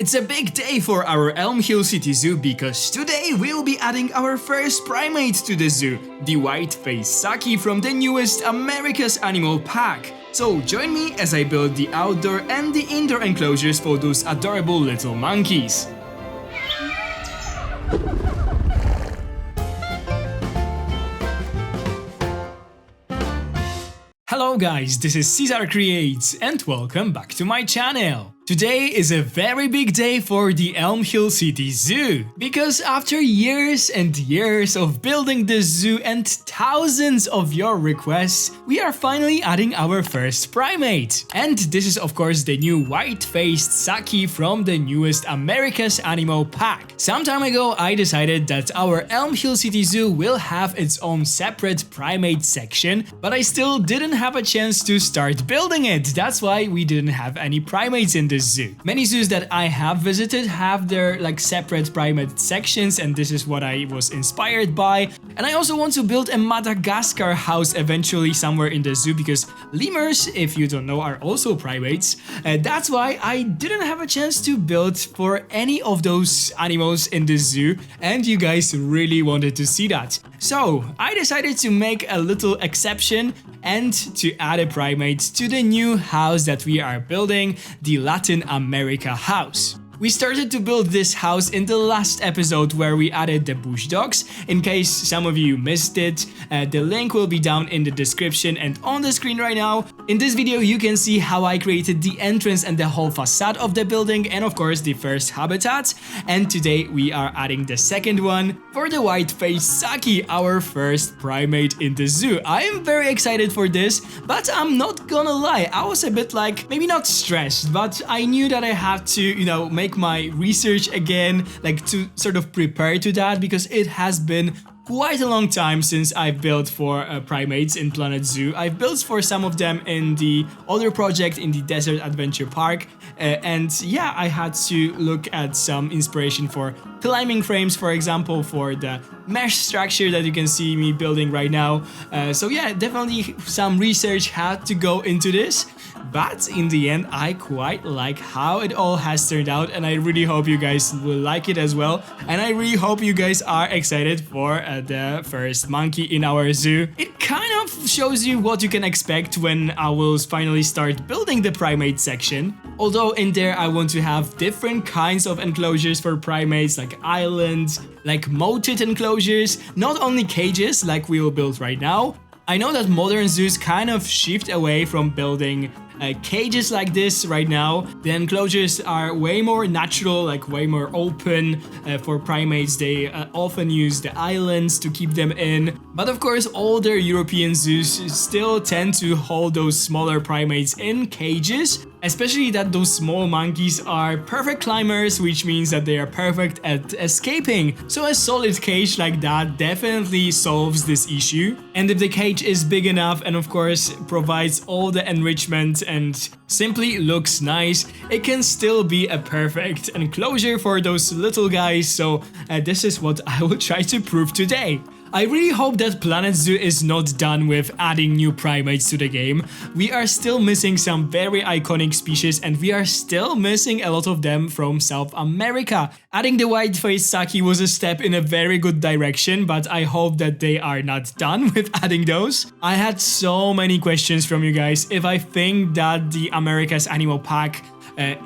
It's a big day for our Elm Hill City Zoo because today we'll be adding our first primate to the zoo, the White-Faced Saki from the newest America's Animal Pack. So join me as I build the outdoor and the indoor enclosures for those adorable little monkeys. Hello guys, this is Cesar Creates and welcome back to my channel. Today is a very big day for the Elm Hill City Zoo, because after years and years of building the zoo and thousands of your requests, we are finally adding our first primate. And this is of course the new White-Faced Saki from the newest America's Animal Pack. Some time ago I decided that our Elm Hill City Zoo will have its own separate primate section, but I still didn't have a chance to start building it. That's why we didn't have any primates in the zoo. Many zoos that I have visited have their separate primate sections, and this is what I was inspired by. And I also want to build a Madagascar house eventually somewhere in the zoo, because lemurs, if you don't know, are also primates. That's why I didn't have a chance to build for any of those animals in the zoo, and you guys really wanted to see that. So I decided to make a little exception and to add a primate to the new house that we are building, the Latin America house. We started to build this house in the last episode where we added the bush dogs. In case some of you missed it, the link will be down in the description and on the screen right now. In this video you can see how I created the entrance and the whole facade of the building, and of course the first habitat. And today we are adding the second one for the White-Faced Saki, our first primate in the zoo. I am very excited for this, but I'm not gonna lie, I was a bit maybe not stressed, but I knew that I had to, make my research again, to sort of prepare to that, because it has been quite a long time since I've built for primates in Planet Zoo. I've built for some of them in the other project in the Desert Adventure Park, and yeah, I had to look at some inspiration for climbing frames, for example, for the mesh structure that you can see me building right now. So yeah, definitely some research had to go into this. But in the end, I quite like how it all has turned out, and I really hope you guys will like it as well. And I really hope you guys are excited for the first monkey in our zoo. It kind of shows you what you can expect when I will finally start building the primate section. Although in there I want to have different kinds of enclosures for primates, like islands, like moated enclosures, not only cages like we will build right now. I know that modern zoos kind of shift away from building cages like this right now. The enclosures are way more natural, way more open. For primates, they often use the islands to keep them in. But of course, older European zoos still tend to hold those smaller primates in cages. Especially that those small monkeys are perfect climbers, which means that they are perfect at escaping. So a solid cage like that definitely solves this issue. And if the cage is big enough and of course provides all the enrichment and simply looks nice, it can still be a perfect enclosure for those little guys. So this is what I will try to prove today. I really hope that Planet Zoo is not done with adding new primates to the game. We are still missing some very iconic species, and we are still missing a lot of them from South America. Adding the White-Faced Saki was a step in a very good direction, but I hope that they are not done with adding those. I had so many questions from you guys if I think that the America's Animal Pack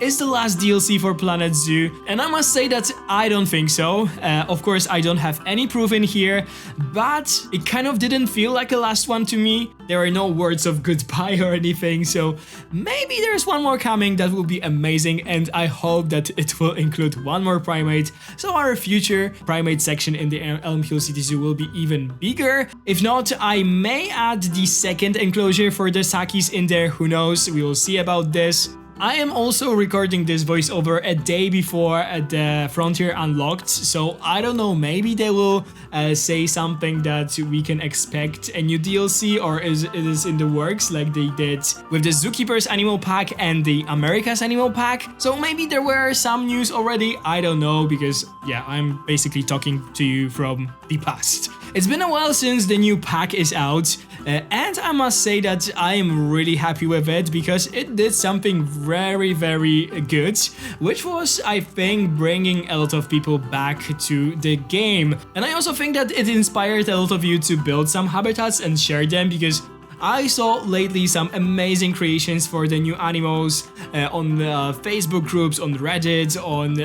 is the last DLC for Planet Zoo, and I must say that I don't think so. Of course, I don't have any proof in here, but it kind of didn't feel like a last one to me. There are no words of goodbye or anything, so maybe there's one more coming that will be amazing, and I hope that it will include one more primate, so our future primate section in the Elm Hill City Zoo will be even bigger. If not, I may add the second enclosure for the Sakis in there, who knows, we will see about this. I am also recording this voiceover a day before the Frontier Unlocked, so I don't know, maybe they will say something that we can expect a new DLC, or it is in the works like they did with the Zookeeper's Animal Pack and the America's Animal Pack. So maybe there were some news already, I don't know, because yeah, I'm basically talking to you from the past. It's been a while since the new pack is out. And I must say that I am really happy with it because it did something very, very good, which was, I think, bringing a lot of people back to the game. And I also think that it inspired a lot of you to build some habitats and share them, because I saw lately some amazing creations for the new animals on Facebook groups, on Reddit, on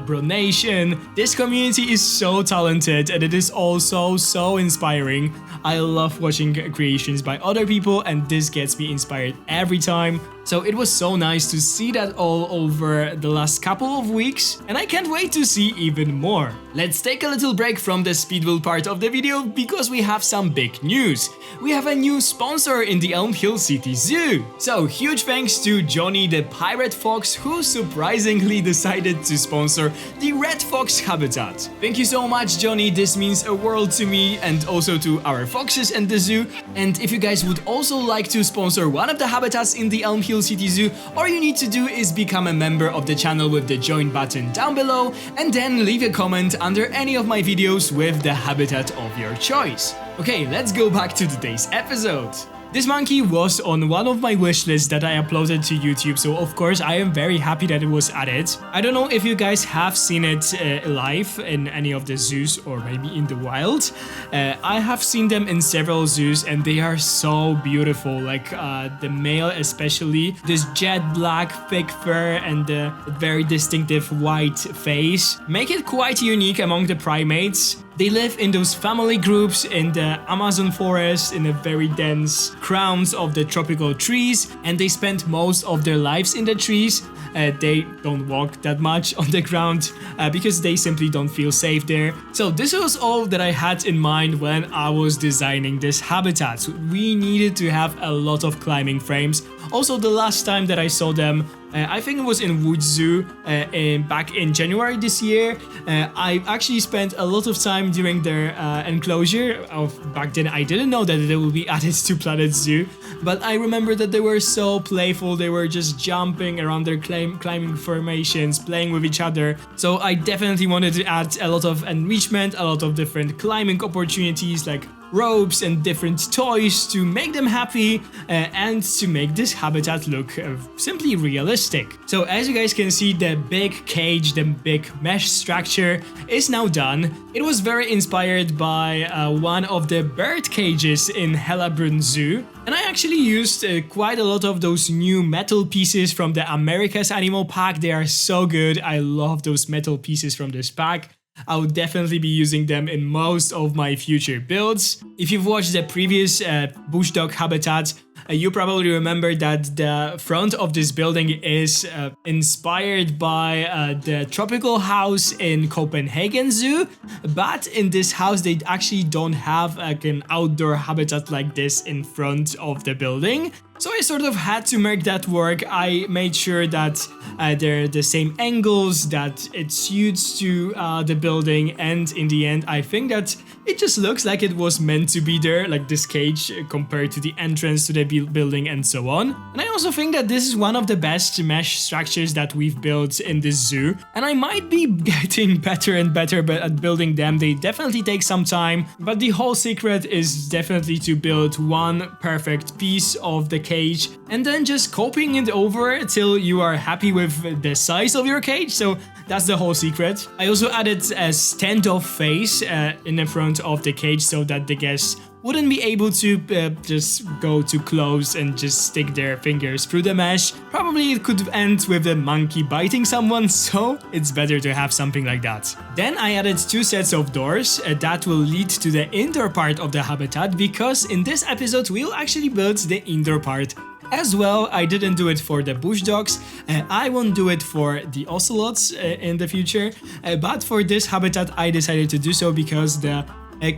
Bronation. This community is so talented and it is also so inspiring. I love watching creations by other people and this gets me inspired every time. So it was so nice to see that all over the last couple of weeks, and I can't wait to see even more. Let's take a little break from the speedbuild part of the video because we have some big news. We have a new sponsor in the Elm Hill City Zoo. So huge thanks to Johnny the Pirate Fox, who surprisingly decided to sponsor the Red Fox habitat. Thank you so much, Johnny, this means a world to me and also to our foxes and the zoo. And if you guys would also like to sponsor one of the habitats in the Elm Hill City Zoo, all you need to do is become a member of the channel with the join button down below and then leave a comment under any of my videos with the habitat of your choice. Okay, let's go back to today's episode. This monkey was on one of my wish lists that I uploaded to YouTube, so of course I am very happy that it was added. I don't know if you guys have seen it live in any of the zoos or maybe in the wild. I have seen them in several zoos and they are so beautiful, like the male especially. This jet black thick fur and the very distinctive white face make it quite unique among the primates. They live in those family groups in the Amazon forest, in the very dense crowns of the tropical trees, and they spend most of their lives in the trees. They don't walk that much on the ground because they simply don't feel safe there. So this was all that I had in mind when I was designing this habitat. We needed to have a lot of climbing frames. Also, the last time that I saw them, I think it was in Wood Zoo back in January this year. I actually spent a lot of time during their enclosure. Back then I didn't know that they will be added to Planet Zoo, but I remember that they were so playful. They were just jumping around their climbing formations, playing with each other. So I definitely wanted to add a lot of enrichment, a lot of different climbing opportunities like ropes and different toys to make them happy and to make this habitat look simply realistic. So as you guys can see, the big cage, the big mesh structure is now done. It was very inspired by one of the bird cages in Hellabrunn Zoo. And I actually used quite a lot of those new metal pieces from the America's Animal Pack. They are so good. I love those metal pieces from this pack. I will definitely be using them in most of my future builds. If you've watched the previous bush dog habitat, you probably remember that the front of this building is inspired by the tropical house in Copenhagen Zoo, but in this house they actually don't have like an outdoor habitat like this in front of the building. So I sort of had to make that work. I made sure that they're the same angles, that it suits to the building, and in the end I think that it just looks like it was meant to be there, like this cage compared to the entrance to the building and so on. And I also think that this is one of the best mesh structures that we've built in this zoo, and I might be getting better and better at building them. They definitely take some time, but the whole secret is definitely to build one perfect piece of the cage and then just copying it over till you are happy with the size of your cage. So that's the whole secret. I also added a standoff face in the front of the cage so that the guests wouldn't be able to just go too close and just stick their fingers through the mesh. Probably it could end with the monkey biting someone, so it's better to have something like that. Then I added two sets of doors that will lead to the indoor part of the habitat, because in this episode we'll actually build the indoor part as well. I didn't do it for the bush dogs, I won't do it for the ocelots in the future, but for this habitat I decided to do so because the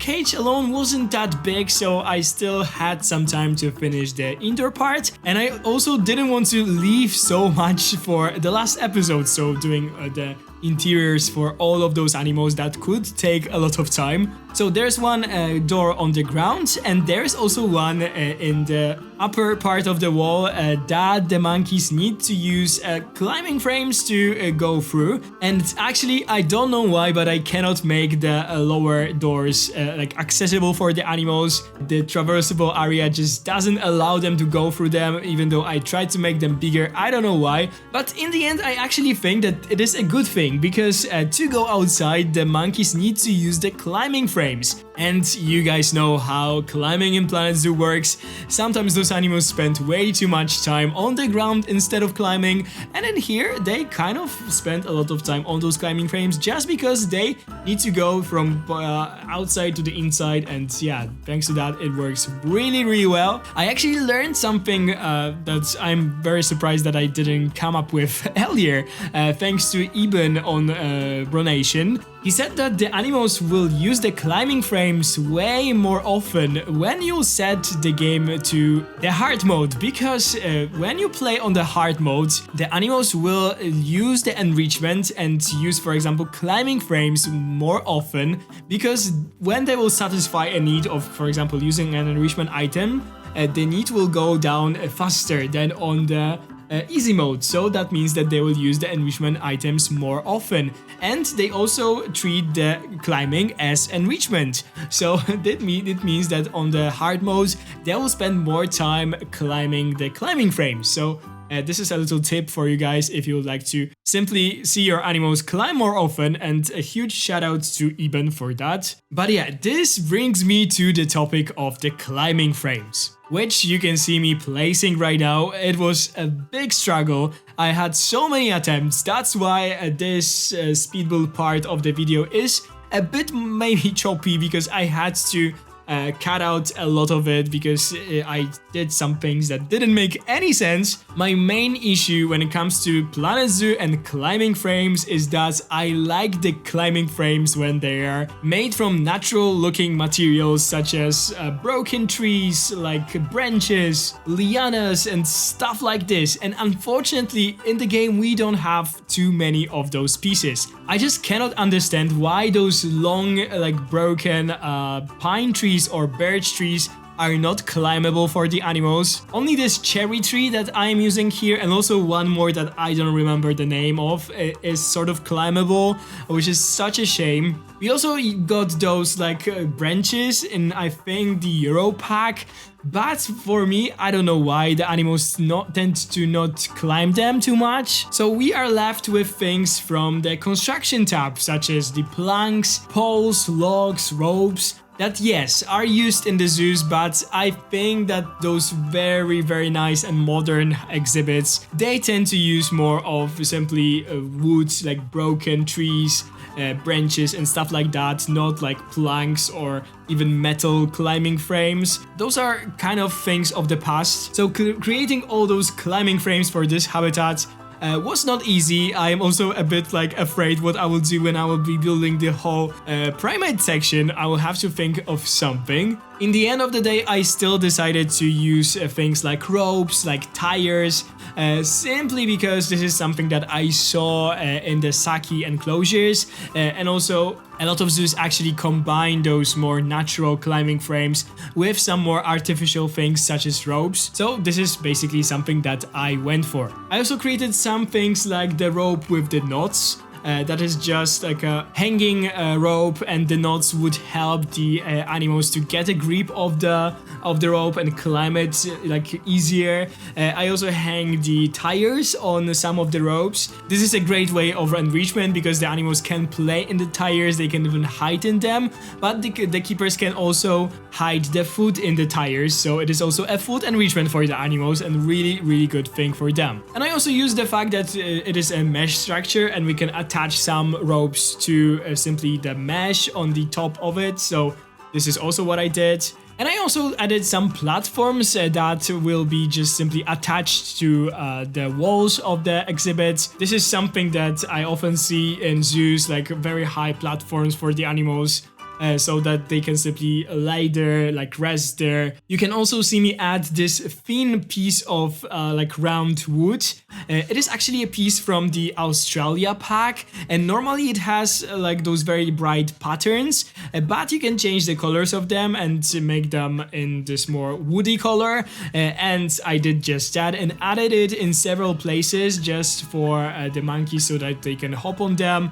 cage alone wasn't that big, so I still had some time to finish the indoor part, and I also didn't want to leave so much for the last episode, so doing the interiors for all of those animals that could take a lot of time. So there's one door on the ground, and there's also one in the upper part of the wall that the monkeys need to use climbing frames to go through. And actually, I don't know why, but I cannot make the lower doors like accessible for the animals. The traversable area just doesn't allow them to go through them, even though I tried to make them bigger. I don't know why, but in the end, I actually think that it is a good thing, because to go outside, the monkeys need to use the climbing frames. And you guys know how climbing in Planet Zoo works. Sometimes those animals spend way too much time on the ground instead of climbing, and in here they kind of spend a lot of time on those climbing frames just because they need to go from outside to the inside, and yeah, thanks to that it works really well. I actually learned something that I'm very surprised that I didn't come up with earlier, thanks to Eben on Bronation. He said that the animals will use the climbing frames way more often when you set the game to the hard mode, because when you play on the hard mode, the animals will use the enrichment and use, for example, climbing frames more often, because when they will satisfy a need of, for example, using an enrichment item, the need will go down faster than on the easy mode. So that means that they will use the enrichment items more often, and they also treat the climbing as enrichment. So it means that on the hard mode they will spend more time climbing the climbing frames. So this is a little tip for you guys if you would like to simply see your animals climb more often, and a huge shout out to Eben for that. But yeah, this brings me to the topic of the climbing frames, which you can see me placing right now. It was a big struggle. I had so many attempts. That's why this speed build part of the video is a bit maybe choppy, because I had to cut out a lot of it because I did some things that didn't make any sense. My main issue when it comes to Planet Zoo and climbing frames is that I like the climbing frames when they are made from natural looking materials, such as broken trees, like branches, lianas and stuff like this. And unfortunately in the game we don't have too many of those pieces. I just cannot understand why those long like broken pine trees or birch trees are not climbable for the animals. Only this cherry tree that I'm using here, and also one more that I don't remember the name of, is sort of climbable, which is such a shame. We also got those like branches in, I think, the Euro pack, but for me, I don't know why the animals tend to not climb them too much. So we are left with things from the construction tab, such as the planks, poles, logs, ropes, that yes, are used in the zoos, but I think that those very nice and modern exhibits, they tend to use more of simply wood, like broken trees, branches and stuff like that, not like planks or even metal climbing frames. Those are kind of things of the past. So creating all those climbing frames for this habitat was not easy. I am also a bit like afraid what I will do when I will be building the whole primate section. I will have to think of something. In the end of the day, I still decided to use things like ropes, like tires, simply because this is something that I saw in the Saki enclosures, and also a lot of zoos actually combine those more natural climbing frames with some more artificial things such as ropes. So this is basically something that I went for. I also created some things like the rope with the knots. That is just like a hanging rope, and the knots would help the animals to get a grip of the rope and climb it like easier. I also hang the tires on some of the ropes. This is a great way of enrichment because the animals can play in the tires, they can even hide in them, but the keepers can also hide the food in the tires, so it is also a food enrichment for the animals and really good thing for them. And I also use the fact that it is a mesh structure and we can attach some ropes to simply the mesh on the top of it, so this is also what I did. And I also added some platforms that will be just simply attached to the walls of the exhibit. This is something that I often see in zoos, like very high platforms for the animals. so that they can simply lay there, like rest there. You can also see me add this thin piece of like round wood. It is actually a piece from the Australia pack, and normally it has like those very bright patterns, but you can change the colors of them and make them in this more woody color, and I did just that and added it in several places just for the monkeys so that they can hop on them,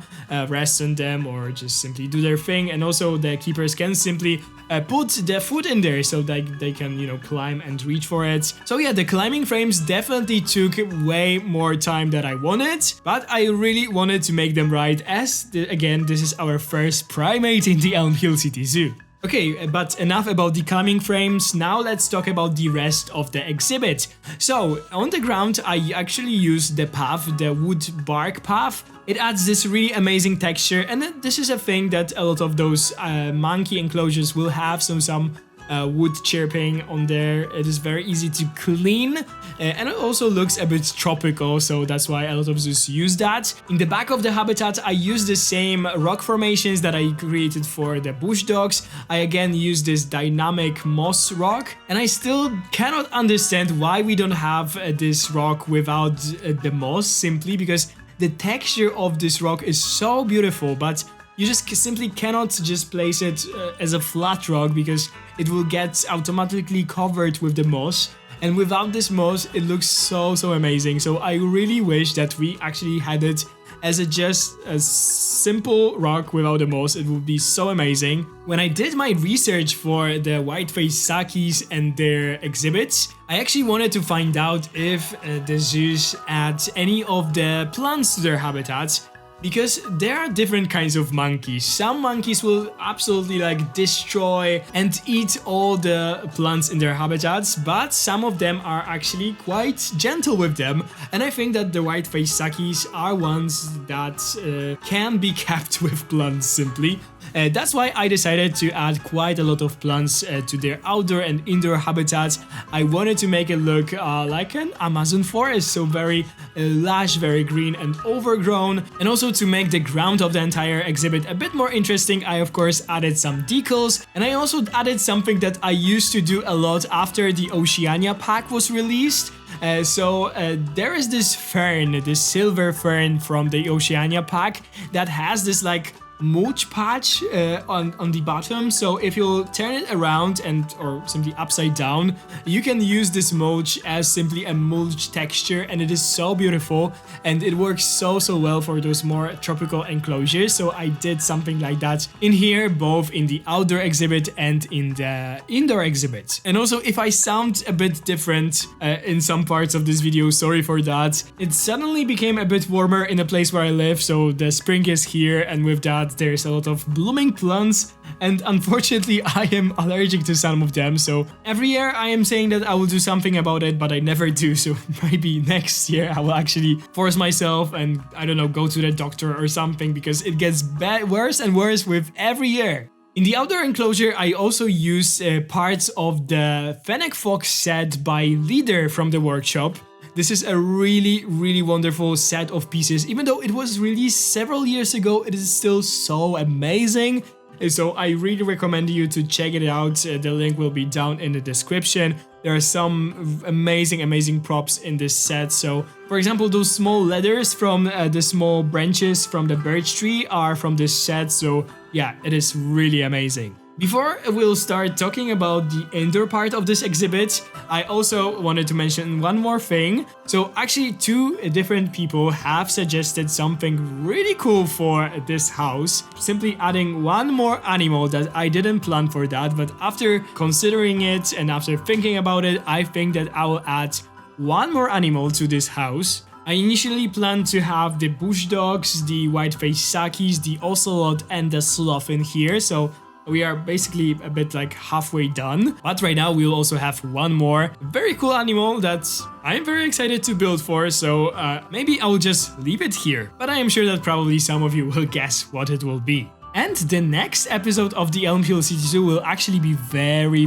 rest on them, or just simply do their thing. And also the keepers can simply put their foot in there so that they can, you know, climb and reach for it. So yeah, the climbing frames definitely took way more time than I wanted, but I really wanted to make them right, as again, this is our first primate in the Elm Hill City Zoo. Okay, but enough about the climbing frames. Now let's talk about the rest of the exhibit. So on the ground, I actually used the path, the wood bark path. It adds this really amazing texture, and this is a thing that a lot of those monkey enclosures will have, some wood chirping on there. It is very easy to clean, and it also looks a bit tropical, so that's why a lot of zoos use that. In the back of the habitat, I use the same rock formations that I created for the bush dogs. I again use this dynamic moss rock, and I still cannot understand why we don't have this rock without the moss, simply because the texture of this rock is so beautiful, but you just simply cannot just place it as a flat rock because it will get automatically covered with the moss. And without this moss, it looks so amazing. So I really wish that we actually had it as just a simple rock without the moss. It would be so amazing. When I did my research for the White-Faced Sakis and their exhibits, I actually wanted to find out if the zoos add any of the plants to their habitats, because there are different kinds of monkeys. Some monkeys will absolutely like destroy and eat all the plants in their habitats, but some of them are actually quite gentle with them. And I think that the White-Faced Sakis are ones that can be kept with plants simply. That's why I decided to add quite a lot of plants to their outdoor and indoor habitats. I wanted to make it look like an Amazon forest, so very lush, very green and overgrown. And also to make the ground of the entire exhibit a bit more interesting, I of course added some decals, and I also added something that I used to do a lot after the Oceania pack was released. There is this fern, this silver fern from the Oceania pack that has this like mulch patch on the bottom. So if you turn it around or simply upside down, you can use this mulch as simply a mulch texture, and it is so beautiful and it works so well for those more tropical enclosures. So I did something like that in here, both in the outdoor exhibit and in the indoor exhibit. And also, if I sound a bit different in some parts of this video, sorry for that. It suddenly became a bit warmer in the place where I live, so the spring is here, and with that there's a lot of blooming plants, and unfortunately I am allergic to some of them. So every year I am saying that I will do something about it, but I never do. So maybe next year I will actually force myself and, I don't know, go to the doctor or something, because it gets worse and worse with every year. In the outdoor enclosure, I also use parts of the Fennec Fox set by Leader from the workshop. This is a really wonderful set of pieces. Even though it was released several years ago, it is still so amazing. So I really recommend you to check it out. The link will be down in the description. There are some amazing props in this set. So, for example, those small ladders from the small branches from the birch tree are from this set. So yeah, it is really amazing. Before we'll start talking about the indoor part of this exhibit, I also wanted to mention one more thing. So actually, two different people have suggested something really cool for this house, simply adding one more animal that I didn't plan for that, but after considering it and after thinking about it, I think that I will add one more animal to this house. I initially planned to have the bush dogs, the White-Faced Sakis, the ocelot and the sloth in here, so we are basically a bit like halfway done. But right now we'll also have one more very cool animal that I'm very excited to build for, so maybe I will just leave it here. But I am sure that probably some of you will guess what it will be. And the next episode of the Elm Hill City Zoo will actually be very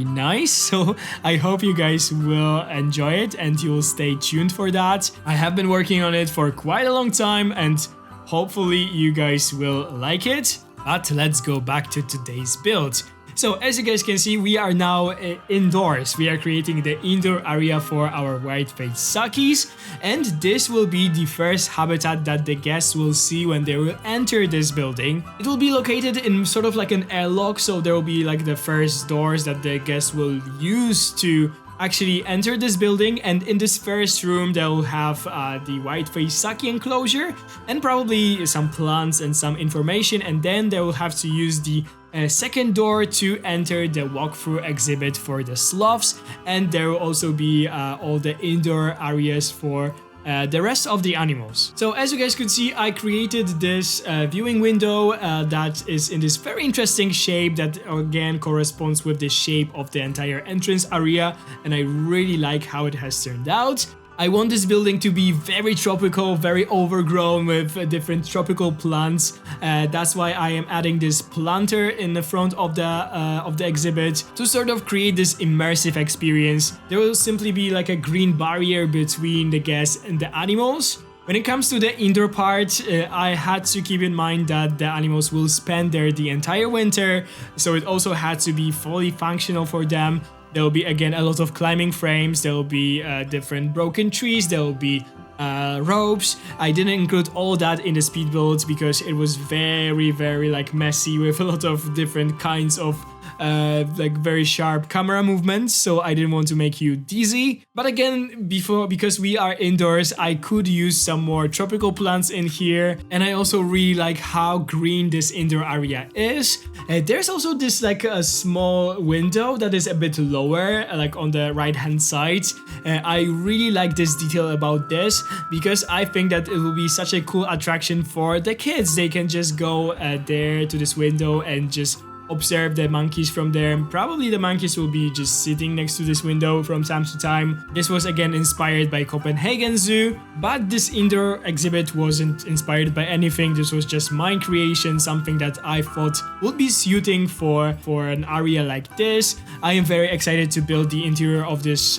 nice, so I hope you guys will enjoy it and you will stay tuned for that. I have been working on it for quite a long time and hopefully you guys will like it. But let's go back to today's build. So as you guys can see, we are now indoors. We are creating the indoor area for our white-faced Sakis, and this will be the first habitat that the guests will see when they will enter this building. It will be located in sort of like an airlock, so there will be like the first doors that the guests will use to actually enter this building, and in this first room they will have the White-Faced Saki enclosure and probably some plants and some information, and then they will have to use the second door to enter the walkthrough exhibit for the sloths, and there will also be all the indoor areas for the rest of the animals. So as you guys could see, I created this viewing window that is in this very interesting shape that again corresponds with the shape of the entire entrance area, and I really like how it has turned out. I want this building to be very tropical, very overgrown with different tropical plants. That's why I am adding this planter in the front of the exhibit to sort of create this immersive experience. There will simply be like a green barrier between the guests and the animals. When it comes to the indoor part, I had to keep in mind that the animals will spend there the entire winter, so it also had to be fully functional for them. There will be again a lot of climbing frames, there will be different broken trees, there will be ropes. I didn't include all that in the speed build because it was very like messy with a lot of different kinds of like very sharp camera movements, so I didn't want to make you dizzy. But again, because we are indoors, I could use some more tropical plants in here, and I also really like how green this indoor area is. There's also this like a small window that is a bit lower, like on the right hand side. I really like this detail about this because I think that it will be such a cool attraction for the kids. They can just go there to this window and just observe the monkeys from there, and probably the monkeys will be just sitting next to this window from time to time. This was again inspired by Copenhagen Zoo, but this indoor exhibit wasn't inspired by anything. This was just my creation, something that I thought would be suiting for an area like this. I am very excited to build the interior of this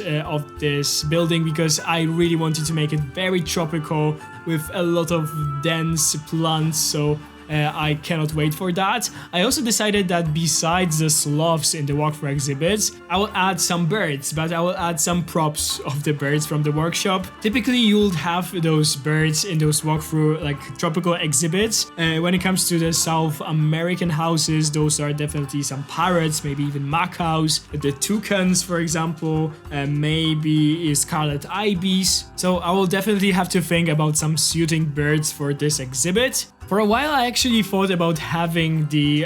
building because I really wanted to make it very tropical with a lot of dense plants, so I cannot wait for that. I also decided that besides the sloths in the walkthrough exhibits, I will add some birds, but I will add some props of the birds from the workshop. Typically, you'll have those birds in those walkthrough like tropical exhibits. When it comes to the South American houses, those are definitely some parrots, maybe even macaws, the toucans, for example, maybe scarlet ibis. So I will definitely have to think about some suiting birds for this exhibit. For a while, I actually thought about having the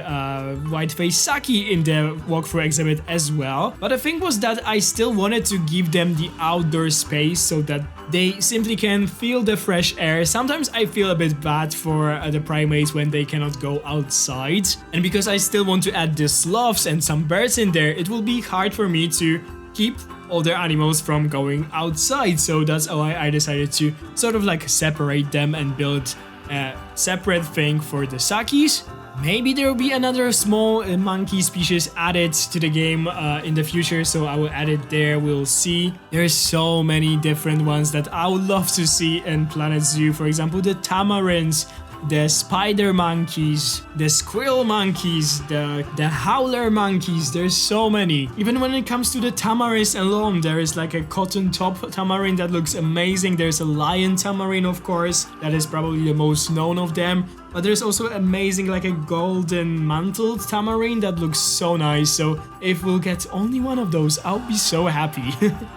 White-Faced Saki in the walkthrough exhibit as well, but the thing was that I still wanted to give them the outdoor space so that they simply can feel the fresh air. Sometimes I feel a bit bad for the primates when they cannot go outside, and because I still want to add the sloths and some birds in there, it will be hard for me to keep other animals from going outside, so that's why I decided to sort of like separate them and build a separate thing for the Sakis. Maybe there will be another small monkey species added to the game in the future, so I will add it there, we'll see. There's so many different ones that I would love to see in Planet Zoo. For example, the tamarins, the spider monkeys, the squirrel monkeys, the howler monkeys. There's so many. Even when it comes to the tamarins alone, there is like a cotton top tamarin that looks amazing. There's a lion tamarin, of course, that is probably the most known of them. But there's also amazing like a golden mantled tamarin that looks so nice. So if we'll get only one of those, I'll be so happy.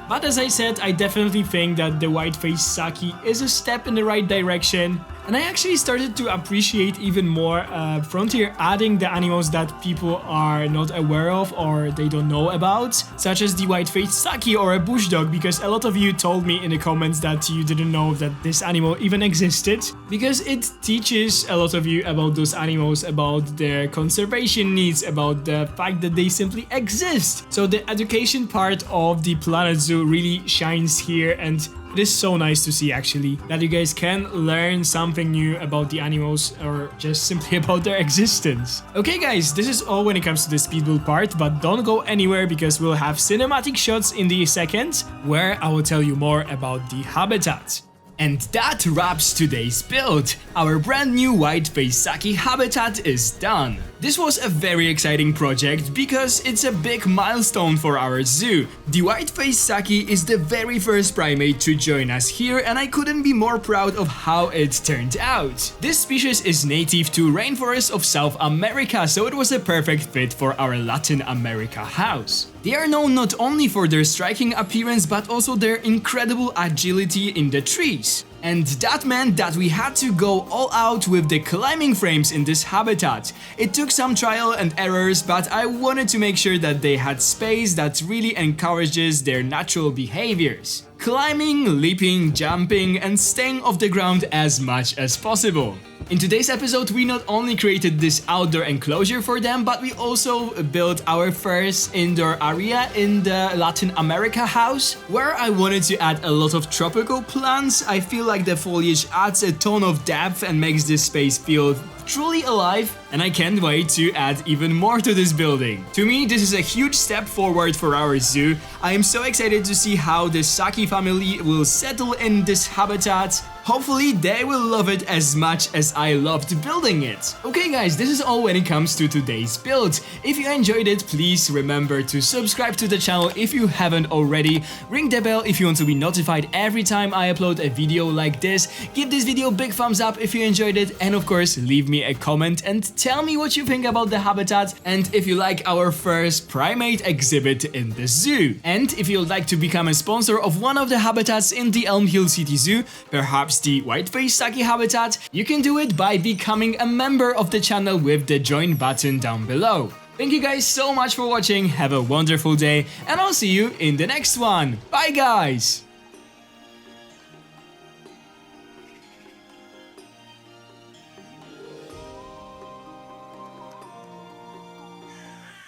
But as I said, I definitely think that the White-Faced Saki is a step in the right direction. And I actually started to appreciate even more Frontier adding the animals that people are not aware of or they don't know about, such as the White-Faced Saki or a bush dog, because a lot of you told me in the comments that you didn't know that this animal even existed, because it teaches a lot of you about those animals, about their conservation needs, about the fact that they simply exist. So the education part of the Planet Zoo really shines here, and it is so nice to see actually that you guys can learn something new about the animals or just simply about their existence. Okay guys, this is all when it comes to the speed build part, but don't go anywhere because we'll have cinematic shots in the second where I will tell you more about the habitat. And that wraps today's build. Our brand new White-Faced Saki habitat is done. This was a very exciting project because it's a big milestone for our zoo. The White-Faced Saki is the very first primate to join us here, and I couldn't be more proud of how it turned out. This species is native to rainforests of South America, so it was a perfect fit for our Latin America house. They are known not only for their striking appearance but also their incredible agility in the trees. And that meant that we had to go all out with the climbing frames in this habitat. It took some trial and errors, but I wanted to make sure that they had space that really encourages their natural behaviors. Climbing, leaping, jumping, and staying off the ground as much as possible. In today's episode, we not only created this outdoor enclosure for them, but we also built our first indoor area in the Latin America house, where I wanted to add a lot of tropical plants. I feel like the foliage adds a ton of depth and makes this space feel truly alive, and I can't wait to add even more to this building. To me, this is a huge step forward for our zoo. I am so excited to see how the Saki family will settle in this habitat. Hopefully they will love it as much as I loved building it. Okay guys, this is all when it comes to today's build. If you enjoyed it, please remember to subscribe to the channel if you haven't already. Ring the bell if you want to be notified every time I upload a video like this. Give this video a big thumbs up if you enjoyed it, and of course leave me a comment and tell me what you think about the habitat and if you like our first primate exhibit in the zoo. And if you'd like to become a sponsor of one of the habitats in the Elm Hill City Zoo, perhaps the White-Faced Saki habitat, you can do it by becoming a member of the channel with the join button down below. Thank you guys so much for watching, have a wonderful day, and I'll see you in the next one. Bye guys!